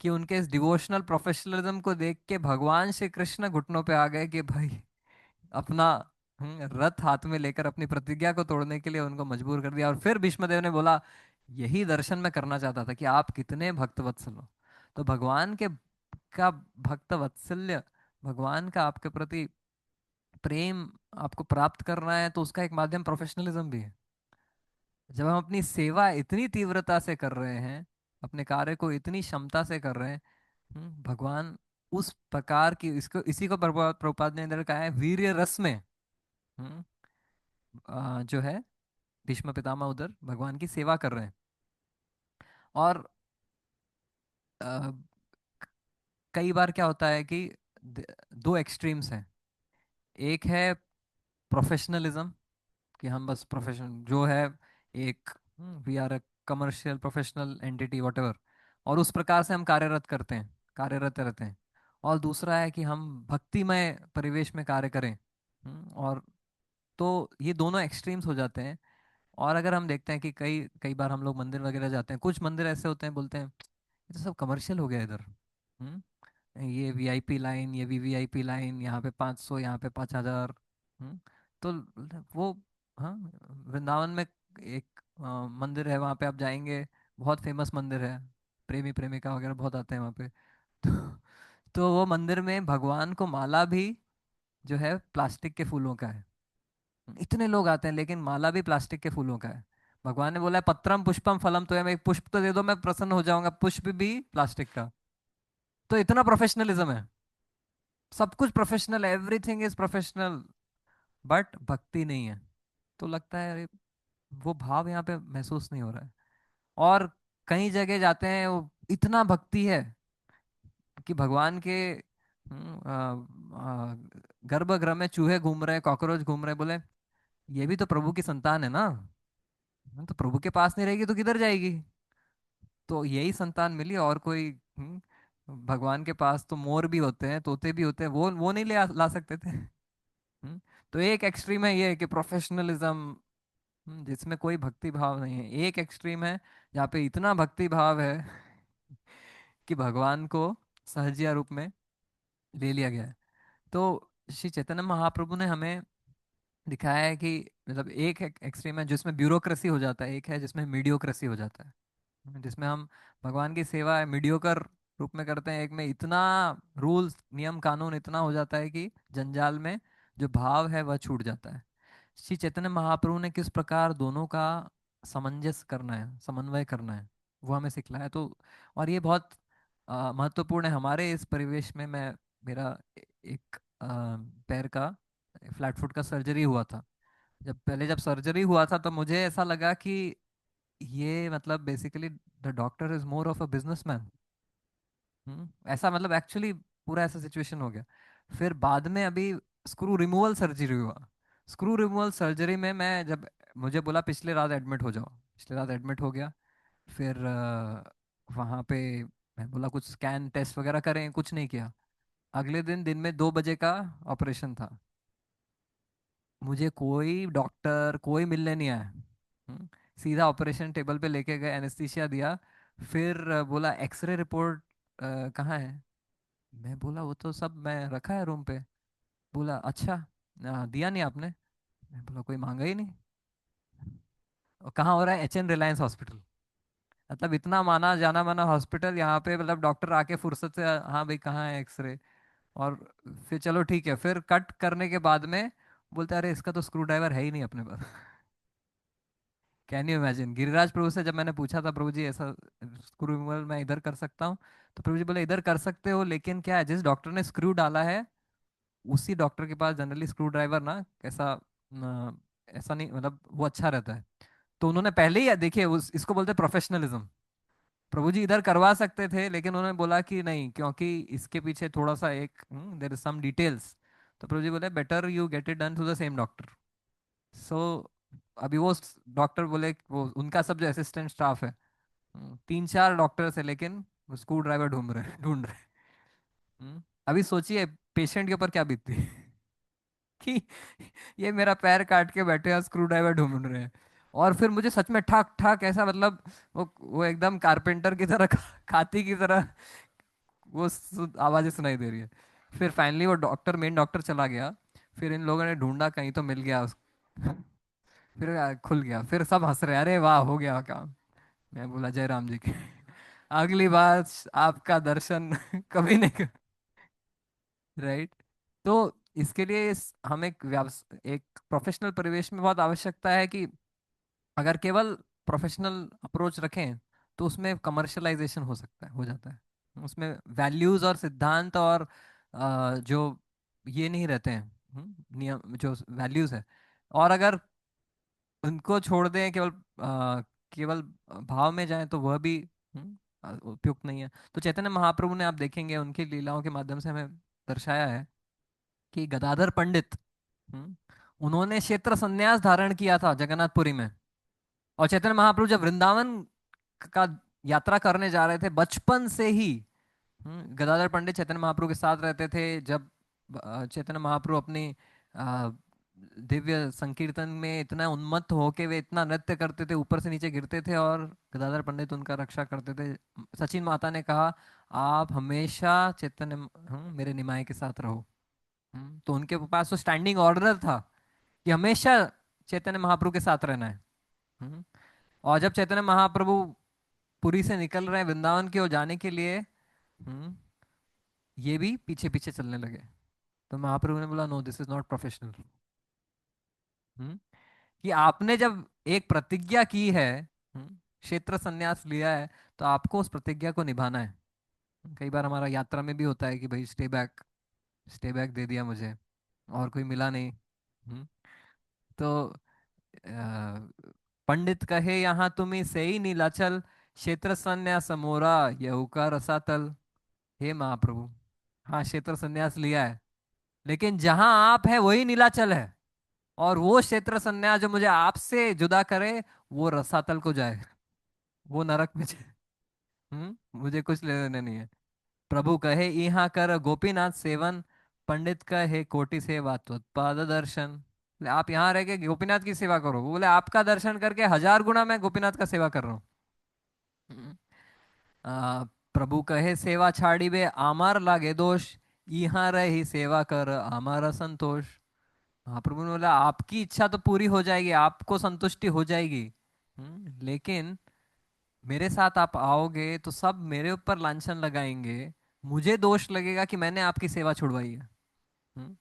Speaker 1: कि उनके इस डिवोशनल प्रोफेशनलिज्म को देख के भगवान श्री कृष्ण घुटनों पे आ गए कि भाई अपना रथ हाथ में लेकर अपनी प्रतिज्ञा को तोड़ने के लिए उनको मजबूर कर दिया। और फिर भीष्मदेव ने बोला, यही दर्शन मैं करना चाहता था कि आप कितने भक्त वत्सल हो। तो भगवान के का भक्त वत्सल्य, भगवान का आपके प्रति प्रेम आपको प्राप्त करना है, तो उसका एक माध्यम प्रोफेशनलिज्म भी है। जब हम अपनी सेवा इतनी तीव्रता से कर रहे हैं, अपने कार्य को इतनी क्षमता से कर रहे हैं, भगवान उस प्रकार की, इसको इसी को प्रभुपाद ने अंदर कहा है वीर्य रस में। हम्म, जो है भीष्म पितामह उधर भगवान की सेवा कर रहे हैं। और अ, कई बार क्या होता है कि दो एक्सट्रीम्स हैं। एक है प्रोफेशनलिज्म, कि हम बस प्रोफेशन जो है, एक we are a commercial professional entity whatever, और उस प्रकार से हम कार्यरत करते हैं, कार्यरत रहते हैं। और दूसरा है कि हम भक्तिमय परिवेश में कार्य करें। और तो ये दोनों एक्सट्रीम्स हो जाते हैं। और अगर हम देखते हैं कि कई कई बार हम लोग मंदिर वगैरह जाते हैं, कुछ मंदिर ऐसे होते हैं, बोलते हैं ये तो सब कमर्शियल हो गया इधर। ये वीआईपी लाइन, ये वीवीआईपी लाइन, यहाँ पे 500, यहाँ पे 5,000। हम्म, तो वो, हाँ, वृंदावन में एक मंदिर है, वहाँ पे आप जाएंगे, बहुत फेमस मंदिर है, प्रेमी प्रेमिका वगैरह बहुत आते हैं वहाँ पे। तो, तो वो मंदिर में भगवान को माला भी जो है प्लास्टिक के फूलों का है। इतने लोग आते हैं, लेकिन माला भी प्लास्टिक के फूलों का है। भगवान ने बोला है पत्रम पुष्पम फलम, तो एक पुष्प तो दे दो, मैं प्रसन्न हो जाऊंगा, पुष्प भी प्लास्टिक का। तो इतना प्रोफेशनलिज्म है, सब कुछ professional, everything is professional, but भक्ति नहीं है। तो लगता है अरे वो भाव यहाँ पे महसूस नहीं हो रहा है। और कई जगह जाते हैं, वो इतना भक्ति है कि भगवान के गर्भगृह में चूहे घूम रहे हैं, कॉकरोच घूम रहे हैं, बोले ये भी तो प्रभु की संतान है ना। तो प्रभु के पास नहीं रहेगी तो किधर जाएगी? तो यही संतान मिली, और कोई भगवान के पास तो मोर भी होते हैं, तोते भी होते हैं, वो नहीं ला सकते थे। तो एक एक्सट्रीम है ये कि प्रोफेशनलिज्म, जिसमें कोई भक्ति भाव नहीं है। एक एक्सट्रीम है जहाँ पे इतना भक्ति भाव है कि भगवान को सहजिया रूप में ले लिया गया है। तो श्री चैतन्य महाप्रभु ने हमें दिखाया है कि मतलब एक एक्सट्रीम है जिसमें ब्यूरोक्रेसी हो जाता है, एक है जिसमें मीडियोक्रेसी हो जाता है, जिसमें हम भगवान की सेवा मीडियोकर रूप में करते हैं। एक में इतना रूल्स नियम कानून इतना हो जाता है कि जंजाल में जो भाव है वह छूट जाता है। श्री चैतन्य महाप्रभु ने किस प्रकार दोनों का सामंजस्य करना है, समन्वय करना है, वो हमें सिखलाया। तो और ये बहुत महत्वपूर्ण है हमारे इस परिवेश में। मैं मेरा एक पैर का फ्लैट फुट का सर्जरी हुआ था। जब सर्जरी हुआ था तो मुझे ऐसा लगा कि ये मतलब basically the doctor is more of a businessman. ऐसा मतलब एक्चुअली पूरा ऐसा सिचुएशन हो गया। फिर बाद में अभी स्क्रू रिमूवल सर्जरी हुआ। स्क्रू रिमूवल सर्जरी में मैं जब मुझे बोला पिछले रात एडमिट हो जाओ, पिछले रात एडमिट हो गया। फिर वहाँ पे मैं बोला कुछ स्कैन टेस्ट वगैरह करें, कुछ नहीं किया। अगले दिन में 2 बजे का ऑपरेशन था। मुझे कोई डॉक्टर कोई मिलने नहीं आया। सीधा ऑपरेशन टेबल पे लेके गए, एनेस्थीसिया दिया। फिर बोला एक्सरे रिपोर्ट कहाँ है। मैं बोला वो तो सब मैं रखा है रूम पे। बोला अच्छा, दिया नहीं आपने। मैं बोला कोई मांगा ही नहीं। और कहाँ हो रहा है, HN रिलायंस हॉस्पिटल। मतलब इतना माना जाना माना हॉस्पिटल, यहाँ पे मतलब डॉक्टर आके फुर्सत से हाँ भाई कहाँ है एक्सरे। और फिर चलो ठीक है, फिर कट करने के बाद में बोलते अरे इसका तो स्क्रू ड्राइवर है ही नहीं अपने पास। Can you imagine. Giriraj Prabhu से जब मैंने पूछा था प्रभु जी ऐसा स्क्रू रिमूवल मैं इधर कर सकता हूँ, तो प्रभु जी बोले इधर कर सकते हो, लेकिन क्या है जिस डॉक्टर ने स्क्रू डाला है उसी डॉक्टर के पास जनरली स्क्रू ड्राइवर ना कैसा ऐसा नहीं, मतलब वो अच्छा रहता है। तो उन्होंने पहले ही देखिए उस इसको बोलते हैं प्रोफेशनलिज्म। प्रभु जी इधर करवा सकते थे लेकिन उन्होंने बोला कि नहीं, क्योंकि इसके पीछे थोड़ा सा एक देयर इज सम डिटेल्स। तो प्रभु जी बोले better you get it done through the same doctor. So अभी वो डॉक्टर बोले वो उनका सब जो असिस्टेंट स्टाफ है 3-4 डॉक्टर्स है, लेकिन स्क्रू ड्राइवर ढूंढ रहे। अभी सोचिए पेशेंट के ऊपर क्या बीतती है कि ये मेरा पैर काट के बैठे हैं स्क्रू ड्राइवर ढूंढ रहे हैं। और फिर मुझे सच में ठाक ठाक ऐसा मतलब वो एकदम कारपेंटर की तरह खाती की तरह वो आवाजें सुनाई दे रही है। फिर फाइनली वो डॉक्टर मेन डॉक्टर चला गया। फिर इन लोगों ने ढूंढा कहीं तो मिल गया फिर खुल गया, फिर सब हंस रहे अरे वाह हो गया काम। मैं बोला जय राम जी की अगली बार आपका दर्शन कभी नहीं। राइट। तो इसके लिए हम एक प्रोफेशनल परिवेश में बहुत आवश्यकता है कि अगर केवल प्रोफेशनल अप्रोच रखें तो उसमें कमर्शलाइजेशन हो सकता है, हो जाता है। उसमें वैल्यूज और सिद्धांत और जो ये नहीं रहते हैं, नियम जो वैल्यूज है। और अगर उनको छोड़ दें केवल भाव में जाएं तो वह भी उपयुक्त नहीं है। तो चैतन्य महाप्रभु ने आप देखेंगे उनकी लीलाओं के माध्यम से हमें दर्शाया है कि गदाधर पंडित, हम्म, उन्होंने क्षेत्र संन्यास धारण किया था जगन्नाथपुरी में। और चैतन्य महाप्रभु जब वृंदावन का यात्रा करने जा रहे थे बचपन से ही, गदाधर पंडित चैतन्य महाप्रभु के साथ रहते थे। जब चैतन्य महाप्रभु अपनी अ, दिव्य संकीर्तन में इतना उन्मत्त होके वे इतना नृत्य करते थे, ऊपर से नीचे गिरते थे और गदाधर पंडित उनका रक्षा करते थे। सचिन माता ने कहा आप हमेशा चैतन्य मेरे निमाय के साथ रहो। तो उनके पास तो स्टैंडिंग ऑर्डर था कि हमेशा चैतन्य महाप्रभु के साथ रहना है। हम्म, और जब चैतन्य महाप्रभु पुरी से निकल रहे हैं वृंदावन की ओर जाने के लिए, हम्म, ये भी पीछे पीछे चलने लगे। तो महाप्रभु ने बोला no this is not professional. कि आपने जब एक प्रतिज्ञा की है, क्षेत्र संन्यास लिया है, तो आपको उस प्रतिज्ञा को निभाना है। कई बार हमारा यात्रा में भी होता है कि भाई स्टे बैक दे दिया मुझे और कोई मिला नहीं। तो पंडित कहे यहाँ तुम्ही से ही नीलाचल, क्षेत्र संन्यास मोरा यहू का रसातल। हे महाप्रभु, हाँ क्षेत्र संन्यास लिया है, लेकिन जहां आप है वही नीलाचल है। और वो क्षेत्र संन्यास जो मुझे आपसे जुदा करे वो रसातल को जाए, वो नरक में जाए। मुझे कुछ लेना देना नहीं है। प्रभु कहे यहाँ कर गोपीनाथ सेवन, पंडित कहे कोटि सेवा त्वत्पाद दर्शन। बोले आप यहाँ रह के गोपीनाथ की सेवा करो, वो बोले आपका दर्शन करके 1000 गुना मैं गोपीनाथ का सेवा कर रहा हूँ। प्रभु कहे सेवा छाड़ी बे आमार लागे दोष, यहाँ रही सेवा कर हमारा संतोष। महाप्रभु ने बोला आपकी इच्छा तो पूरी हो जाएगी, आपको संतुष्टि हो जाएगी, लेकिन मेरे साथ आप आओगे तो सब मेरे ऊपर लांछन लगाएंगे, मुझे दोष लगेगा कि मैंने आपकी सेवा छुड़वाई है। हम्म,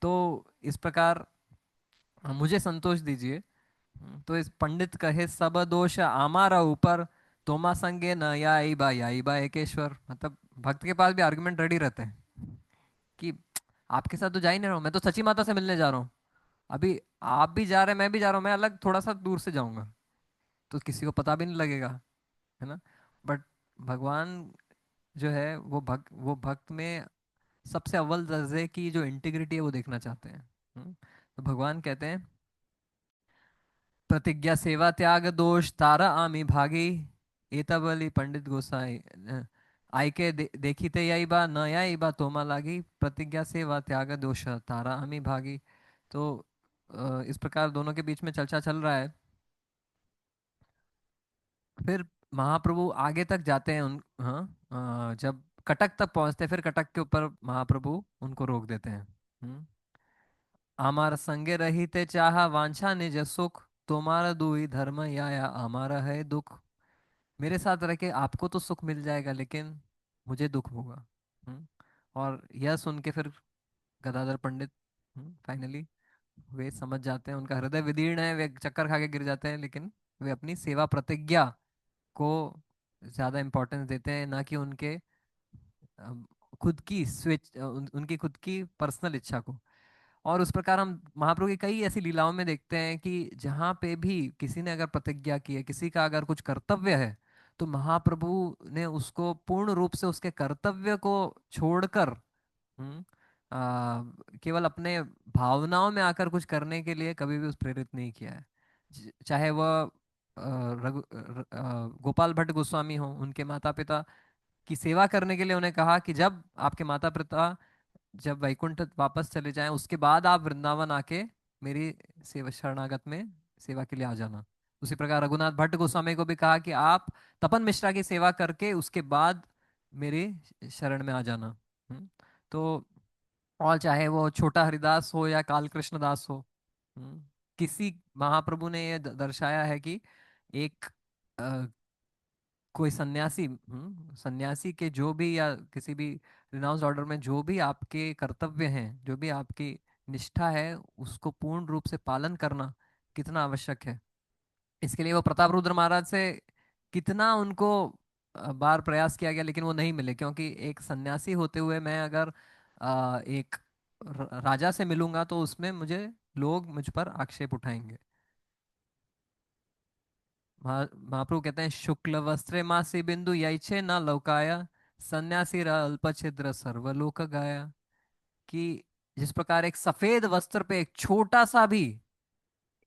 Speaker 1: तो इस प्रकार मुझे संतोष दीजिए। तो इस पंडित कहे सब दोष हमारा ऊपर, तोमा संगे न याई बा एकेश्वर। मतलब भक्त के पास भी आर्गुमेंट रेडी रहते हैं कि आपके साथ तो जा ही नहीं रहा हूं, मैं तो सची माता से मिलने जा रहा हूँ। अभी आप भी जा रहे हैं, मैं भी जा रहा हूँ, मैं अलग थोड़ा सा दूर से जाऊंगा तो किसी को पता भी नहीं लगेगा, है ना। बट भगवान जो है वो भक्त में सबसे अव्वल दर्जे की जो इंटीग्रिटी है वो देखना चाहते हैं। तो भगवान कहते हैं प्रतिज्ञा सेवा त्याग दोष तारा आमी भागी, एतबली पंडित गोसाई आय के देखी ते यही बा न यही बा तोमा लागी, प्रतिज्ञा सेवा त्याग दोष तारा आमी भागी। तो इस प्रकार दोनों के बीच में चर्चा चल रहा है। फिर महाप्रभु आगे तक जाते हैं उन, हाँ, जब कटक तक पहुंचते हैं, फिर कटक के ऊपर महाप्रभु उनको रोक देते हैं। हम्म। हमार संगे रहीते चाहा वांछा निज सुख, तुम्हारा दुई धर्म या हमारा है दुख। मेरे साथ रह के आपको तो सुख मिल जाएगा, लेकिन मुझे दुख होगा। हम्म। और यह सुन के फिर गदाधर पंडित फाइनली वे समझ जाते हैं, उनका हृदय विदीर्ण है, वे चक्कर खा के गिर जाते हैं, लेकिन वे अपनी सेवा प्रतिज्ञा को ज्यादा इंपॉर्टेंस देते हैं, ना कि उनके अम, खुद की स्वेच उनकी खुद की पर्सनल इच्छा को। और उस प्रकार हम महाप्रभु की कई ऐसी लीलाओं में देखते हैं कि जहाँ पे भी किसी ने अगर प्रतिज्ञा की है, किसी का अगर कुछ कर्तव्य है, तो महाप्रभु ने उसको पूर्ण रूप से उसके कर्तव्य को छोड़कर हम्म, केवल अपने भावनाओं में आकर कुछ करने के लिए कभी भी उस प्रेरित नहीं किया है। चाहे वह गोपाल भट्ट गोस्वामी हो, उनके माता पिता की सेवा करने के लिए उन्हें कहा कि जब आपके माता पिता जब वैकुंठ वापस चले जाएं उसके बाद आप वृंदावन आके मेरी सेवा शरणागत में सेवा के लिए आ जाना। उसी प्रकार रघुनाथ भट्ट गोस्वामी को भी कहा कि आप तपन मिश्रा की सेवा करके उसके बाद मेरी शरण में आ जाना। तो और चाहे वो छोटा हरिदास हो या काल कृष्ण दास हो, किसी महाप्रभु ने ये दर्शाया है कि एक कोई सन्यासी, सन्यासी के जो भी या किसी भी रिनाउंस ऑर्डर में जो भी आपके कर्तव्य हैं, जो भी आपकी निष्ठा है, उसको पूर्ण रूप से पालन करना कितना आवश्यक है। इसके लिए वो प्रताप रुद्र महाराज से कितना उनको बार प्रयास किया गया, लेकिन वो नहीं मिले, क्योंकि एक सन्यासी होते हुए मैं अगर एक राजा से मिलूंगा तो उसमें मुझे लोग मुझ पर आक्षेप उठाएंगे। महाप्रभु कहते हैं शुक्ल वस्त्रे मासी बिंदु यैछे न लौकाया, सन्यासी अल्प छिद्र सर्वलोक गाया। कि जिस प्रकार एक सफेद वस्त्र पे एक छोटा सा भी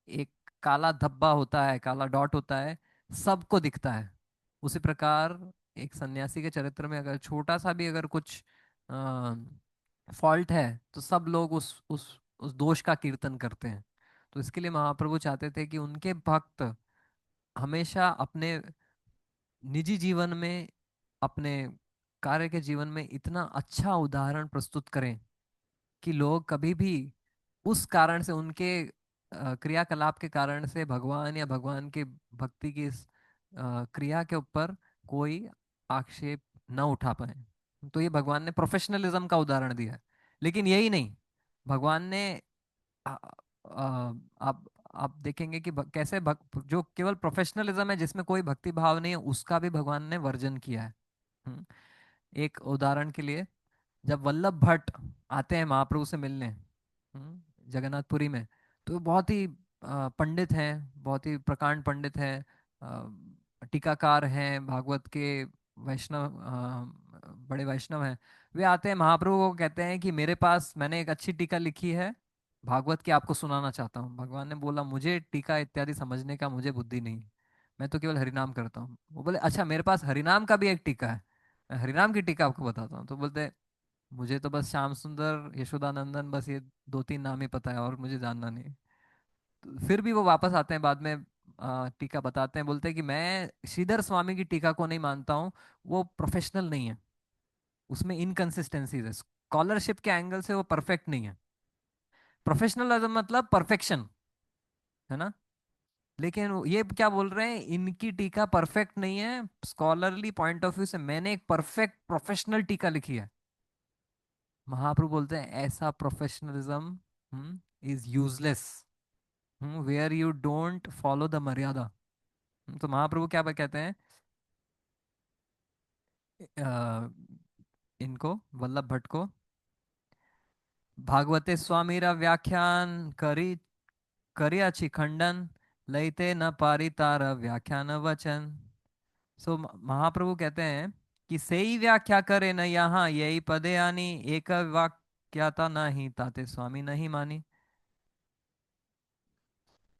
Speaker 1: एक काला धब्बा होता है, काला डॉट होता है, सबको दिखता है। उसी प्रकार एक सन्यासी के चरित्र में अगर छोटा सा भी अगर कुछ फॉल्ट है तो सब लोग उस दोष का कीर्तन करते हैं। तो इसके लिए महाप्रभु चाहते थे कि उनके भक्त हमेशा अपने निजी जीवन में, अपने कार्य के जीवन में इतना अच्छा उदाहरण प्रस्तुत करें कि लोग कभी भी उस कारण से, उनके क्रियाकलाप के कारण से भगवान या भगवान के भक्ति की इस क्रिया के ऊपर कोई आक्षेप न उठा पाए। तो ये भगवान ने प्रोफेशनलिज्म का उदाहरण दिया है। लेकिन यही नहीं, भगवान ने आ, आ, आप देखेंगे कि कैसे जो केवल प्रोफेशनलिज्म है जिसमें कोई भक्ति भाव नहीं है, उसका भी भगवान ने वर्जन किया है। हम्म, एक उदाहरण के लिए, जब वल्लभ भट्ट आते हैं महाप्रभु से मिलने जगन्नाथपुरी में, तो बहुत ही पंडित हैं, बहुत ही प्रकांड पंडित हैं, टीकाकार हैं भागवत के, वैष्णव, बड़े वैष्णव हैं। वे आते हैं महाप्रभु को कहते हैं कि मेरे पास मैंने एक अच्छी टीका लिखी है भागवत की, आपको सुनाना चाहता हूँ। भगवान ने बोला मुझे टीका इत्यादि समझने का मुझे बुद्धि नहीं, मैं तो केवल हरिनाम करता हूँ। वो बोले अच्छा मेरे पास हरिनाम का भी एक टीका है। हरिनाम की टीका आपको बताता हूँ। तो बोलते मुझे तो बस श्याम सुंदर यशोदानंदन बस ये दो तीन नाम ही पता है और मुझे जानना नहीं। तो फिर भी वो वापस आते हैं बाद में, टीका बताते हैं, बोलते हैं कि मैं श्रीधर स्वामी की टीका को नहीं मानता हूँ, वो प्रोफेशनल नहीं है, उसमें इनकंसिस्टेंसीज है, स्कॉलरशिप के एंगल से वो परफेक्ट नहीं है। प्रोफेशनल मतलब परफेक्शन, है ना। लेकिन ये क्या बोल रहे हैं, इनकी टीका परफेक्ट नहीं है, स्कॉलरली पॉइंट ऑफ व्यू से मैंने एक परफेक्ट प्रोफेशनल टीका लिखी है। महाप्रभु बोलते हैं ऐसा professionalism is useless, where you don't follow the maryada. तो महाप्रभु क्या कहते हैं, इनको वल्लभ भट्ट को, भागवते स्वामीरा व्याख्यान करी करियाची खंडन, लईते न पारी तार व्याख्यान वचन। सो महाप्रभु कहते हैं कि सही व्याख्या करे न यहाँ यही पदे आनी, एक वाक्यता नहीं ताते स्वामी नहीं मानी।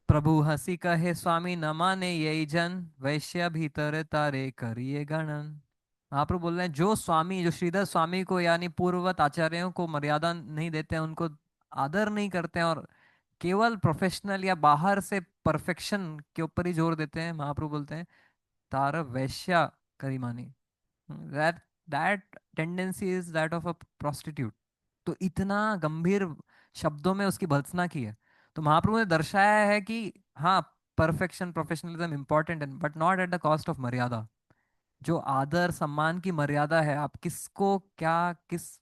Speaker 1: प्रभु हंसी कहे स्वामी न माने यही जन, वैश्य भीतर तारे करिए गणन। महाप्रभु बोल रहे हैं जो स्वामी, जो श्रीधर स्वामी को यानी पूर्ववत आचार्यों को मर्यादा नहीं देते हैं, उनको आदर नहीं करते हैं, और केवल प्रोफेशनल या बाहर से परफेक्शन के ऊपर ही जोर देते हैं, महाप्रभु बोलते हैं तार वैश्या करीमानी, that that tendency is that of a prostitute. तो इतना गंभीर शब्दों में उसकी भर्त्सना की है। तो महाप्रभु ने दर्शाया है कि हाँ, परफेक्शन प्रोफेशनलिज्म इंपॉर्टेंट है, but not at the cost of मर्यादा। जो आदर सम्मान की मर्यादा है, आप किसको क्या किस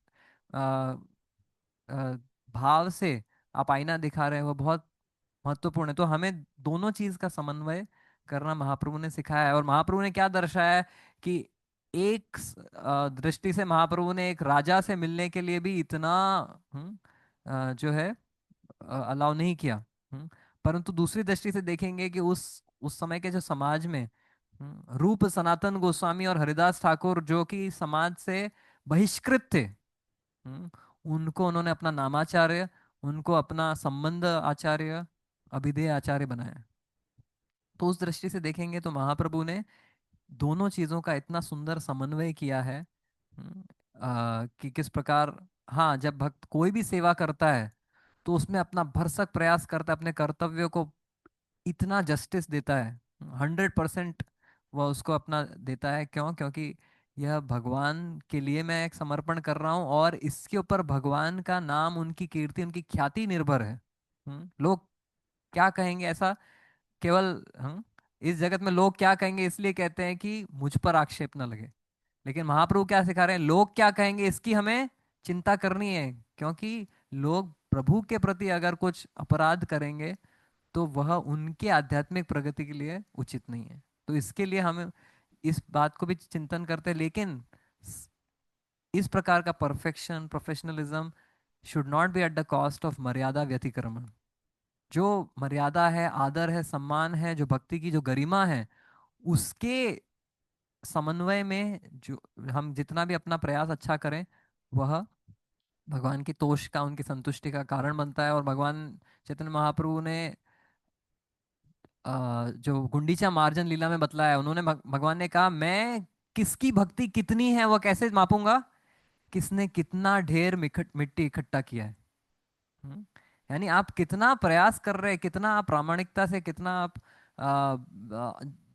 Speaker 1: आ, आ, भाव से आप आईना दिखा रहे हैं, वो बहुत महत्वपूर्ण है। तो हमें दोनों चीज का समन्वय करना महाप्रभु ने सिखाया है। और महाप्रभु ने क्या दर्शाया है कि एक दृष्टि से महाप्रभु ने एक राजा से मिलने के लिए भी इतना जो है अलाउ नहीं किया। परंतु दूसरी दृष्टि से देखेंगे कि उस समय के जो समाज में रूप सनातन गोस्वामी और हरिदास ठाकुर जो कि समाज से बहिष्कृत थे, उनको उन्होंने अपना नामाचार्य, उनको अपना संबंध आचार्य, अभिधेय आचार्य बनाया। तो उस दृष्टि से देखेंगे तो महाप्रभु ने दोनों चीजों का इतना सुंदर समन्वय किया है, कि किस प्रकार, हाँ, जब भक्त कोई भी सेवा करता है तो उसमें अपना भरसक प्रयास करता है, अपने कर्तव्यों को इतना जस्टिस देता है, 100% वह उसको अपना देता है। क्यों? क्योंकि यह भगवान के लिए मैं एक समर्पण कर रहा हूँ, और इसके ऊपर भगवान का नाम, उनकी कीर्ति, उनकी ख्याति निर्भर है। लोग क्या कहेंगे ऐसा, केवल इस जगत में लोग क्या कहेंगे इसलिए कहते हैं कि मुझ पर आक्षेप न लगे। लेकिन महाप्रभु क्या सिखा रहे हैं, लोग क्या कहेंगे इसकी हमें चिंता करनी है, क्योंकि लोग प्रभु के प्रति अगर कुछ अपराध करेंगे तो वह उनके आध्यात्मिक प्रगति के लिए उचित नहीं है। तो इसके लिए हम इस बात को भी चिंतन करते हैं। लेकिन स- इस प्रकार का perfection professionalism should not be at the cost of मर्यादा व्यतिक्रमण। जो मर्यादा है, आदर है, सम्मान है, जो भक्ति की जो गरिमा है, उसके समन्वय में जो हम जितना भी अपना प्रयास अच्छा करें, वह भगवान की तोष का, उनकी संतुष्टि का कारण बनता है। और भगवान चैतन्य महाप्रभु ने जो गुंडीचा मार्जन लीला में बतलाया, उन्होंने भगवान ने कहा मैं किसकी भक्ति कितनी है वह कैसे मापूंगा, किसने कितना ढेर मिट्टी इकट्ठा किया है। हम्म? यानी आप कितना प्रयास कर रहे हैं, कितना आप प्रामाणिकता से, कितना आप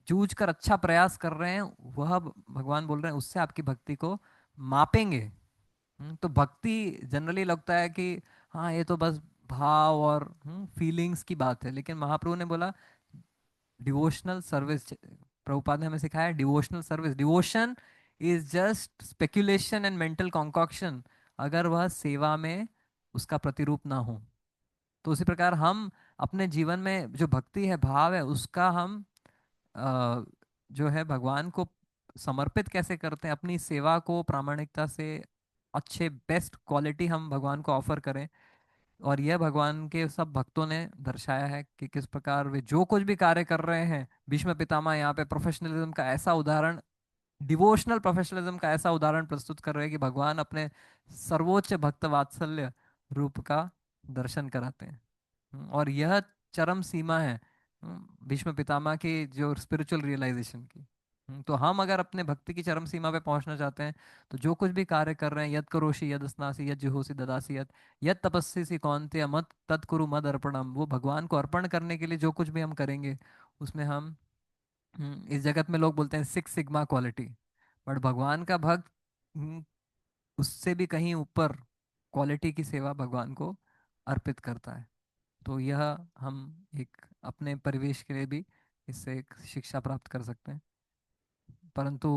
Speaker 1: जूझ कर अच्छा प्रयास कर रहे हैं, वह भगवान बोल रहे हैं उससे आपकी भक्ति को मापेंगे। तो भक्ति जनरली लगता है कि हाँ ये तो बस भाव और फीलिंग्स की बात है, लेकिन महाप्रभु ने बोला डिवोशनल सर्विस, प्रभुपाद ने हमें सिखाया devotional service, devotion is just speculation and mental concoction, अगर वह सेवा में उसका प्रतिरूप ना हो। तो उसी प्रकार हम अपने जीवन में जो भक्ति है, भाव है, उसका हम अ, जो है भगवान को समर्पित कैसे करते हैं, अपनी सेवा को प्रामाणिकता से अच्छे बेस्ट क्वालिटी हम भगवान को ऑफर करें। और यह भगवान के सब भक्तों ने दर्शाया है कि किस प्रकार वे जो कुछ भी कार्य कर रहे हैं, भीष्म पितामह यहाँ पे प्रोफेशनलिज्म का ऐसा उदाहरण, डिवोशनल प्रोफेशनलिज्म का ऐसा उदाहरण प्रस्तुत कर रहे हैं कि भगवान अपने सर्वोच्च भक्त वात्सल्य रूप का दर्शन कराते हैं। और यह चरम सीमा है भीष्म पितामह की जो स्पिरिचुअल रियलाइजेशन की। तो हम अगर अपने भक्ति की चरम सीमा पे पहुंचना चाहते हैं, तो जो कुछ भी कार्य कर रहे हैं, यद करोषि यद स्नासि यद जुहोसि ददासि यद यद तपस्सी कौन्तेय मत तत्कुरु मद अर्पणम, वो भगवान को अर्पण करने के लिए जो कुछ भी हम करेंगे, उसमें हम इस जगत में लोग बोलते हैं सिक्स सिग्मा क्वालिटी, बट भगवान का भक्त उससे भी कहीं ऊपर क्वालिटी की सेवा भगवान को अर्पित करता है। तो यह हम एक अपने परिवेश के लिए भी इससे एक शिक्षा प्राप्त कर सकते हैं। परंतु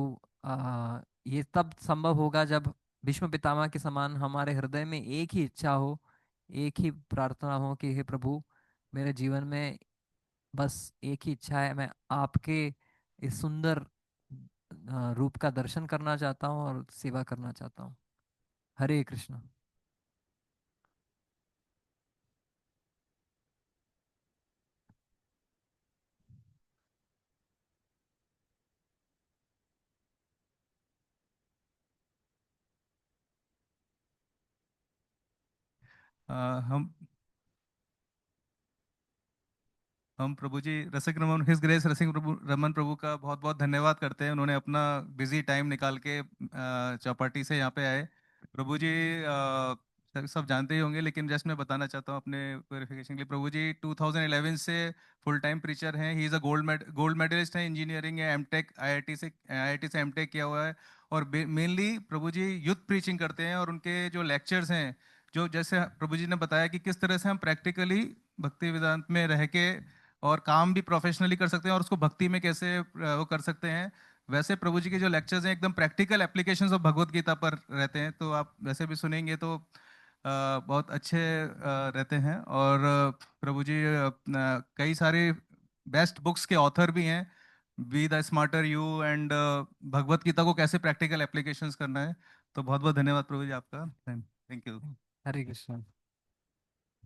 Speaker 1: ये तब संभव होगा जब भीष्म पितामह के समान हमारे हृदय में एक ही इच्छा हो, एक ही प्रार्थना हो कि हे प्रभु, मेरे जीवन में बस एक ही इच्छा है, मैं आपके इस सुंदर रूप का दर्शन करना चाहता हूँ और सेवा करना चाहता हूँ। हरे कृष्ण।
Speaker 2: अ, हम हम प्रभु जी रसिक रमन हिस ग्रेस रसिक प्रभु रमन प्रभु का बहुत बहुत धन्यवाद करते हैं। उन्होंने अपना बिजी टाइम निकाल के चौपाटी से यहाँ पे आए। प्रभु जी सब जानते ही होंगे, लेकिन जस्ट मैं बताना चाहता हूँ अपने क्लेरिफिकेशन के लिए। प्रभु जी 2011 से फुल टाइम प्रीचर हैं। He is a gold medalist है इंजीनियरिंग या एमटेक आईआईटी से एमटेक किया हुआ है। और mainly Prabhu ji youth preaching करते हैं, और उनके जो लेक्चर्स हैं, जो जैसे प्रभु जी ने बताया कि किस तरह से हम प्रैक्टिकली भक्ति वेदांत में रह के और काम भी प्रोफेशनली कर सकते हैं, और उसको भक्ति में कैसे वो कर सकते हैं, वैसे प्रभु जी के जो लेक्चर्स हैं एकदम practical applications of Bhagavad Gita पर रहते हैं। तो आप वैसे भी सुनेंगे तो बहुत अच्छे रहते हैं। और प्रभु जी कई सारे बेस्ट बुक्स के ऑथर भी हैं। Be the smarter you and Bhagavad Gita को कैसे प्रैक्टिकल एप्लीकेशंस करना है। तो बहुत बहुत धन्यवाद प्रभु जी आपका। Thank you.
Speaker 1: हरे कृष्ण।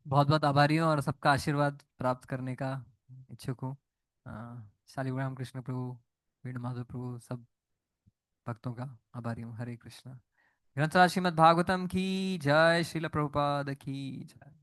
Speaker 1: बहुत बहुत आभारी हूँ और सबका आशीर्वाद प्राप्त करने का इच्छुक हूँ। शालिग्राम रामकृष्ण प्रभु, वेणु माधव प्रभु, सब भक्तों का आभारी हूँ। हरे कृष्ण। ग्रंथराज श्रीमद् भागवतम की जय, श्रील प्रभुपाद की जय।